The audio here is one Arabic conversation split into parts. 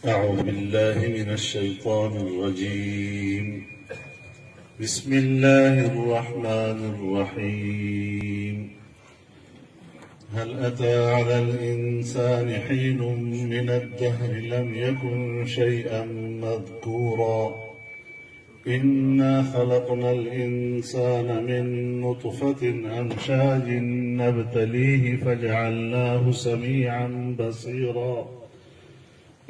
أعوذ بالله من الشيطان الرجيم. بسم الله الرحمن الرحيم. هل أتى على الإنسان حين من الدهر لم يكن شيئا مذكورا إنا خلقنا الإنسان من نطفة أمشاج نبتليه فجعلناه سميعا بصيرا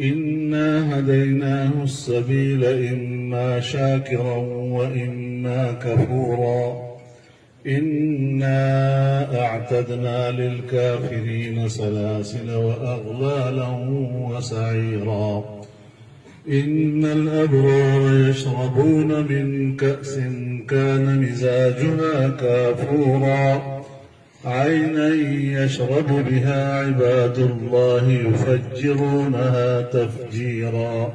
إنا هديناه السبيل إما شاكرا وإما كفورا إنا أعتدنا للكافرين سلاسل وأغلالا وسعيرا إن الأبرار يشربون من كأس كان مزاجها كافورا عينا يشرب بها عباد الله يفجرونها تفجيرا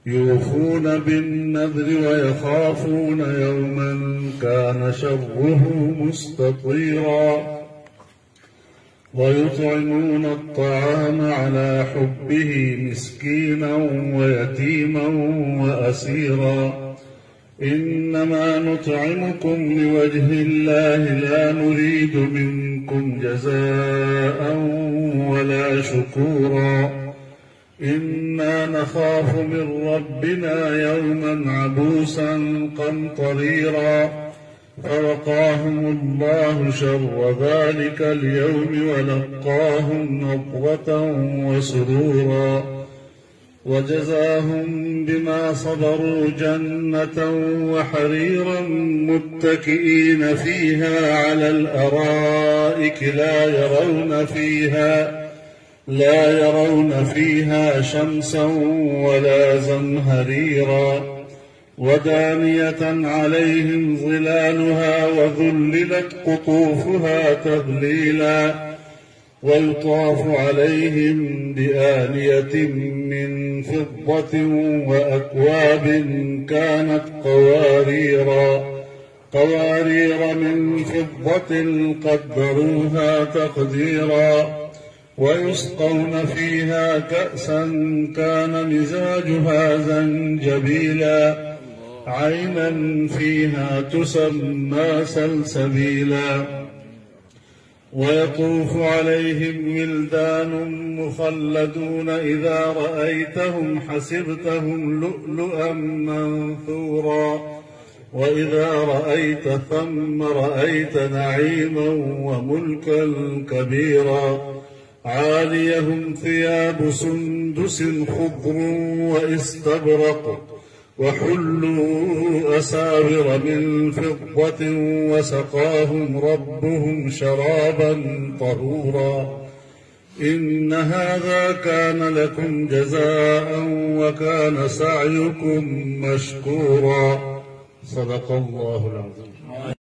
يوفون بالنذر ويخافون يوما كان شره مستطيرا ويطعمون الطعام على حبه مسكينا ويتيما وأسيرا إنما نطعمكم لوجه الله لا نريد منكم جزاء ولا شكورا إنا نخاف من ربنا يوما عبوسا قمطريرا فوقاهم الله شر ذلك اليوم ولقاهم نضرة وسرورا وجزاهم بما صبروا جنة وحريرا متكئين فيها على الأرائك لا يرون فيها شمسا ولا زمهريرا ودانية عليهم ظلالها وذللت قطوفها تذليلا ويطاف عليهم بآنية من فضة وأكواب كانت قوارير من فضة قدروها تقديرا ويسقون فيها كأسا كان مزاجها زنجبيلا عينا فيها تسمى سلسبيلا ويطوف عليهم ولدان مخلدون إذا رأيتهم حسبتهم لؤلؤا منثورا وإذا رأيت ثم رأيت نعيما وملكا كبيرا عاليهم ثياب سندس خضر واستبرق وحلوا أساور من فضة وسقاهم ربهم شرابا طهورا إن هذا كان لكم جزاء وكان سعيكم مشكورا صدق الله العظيم.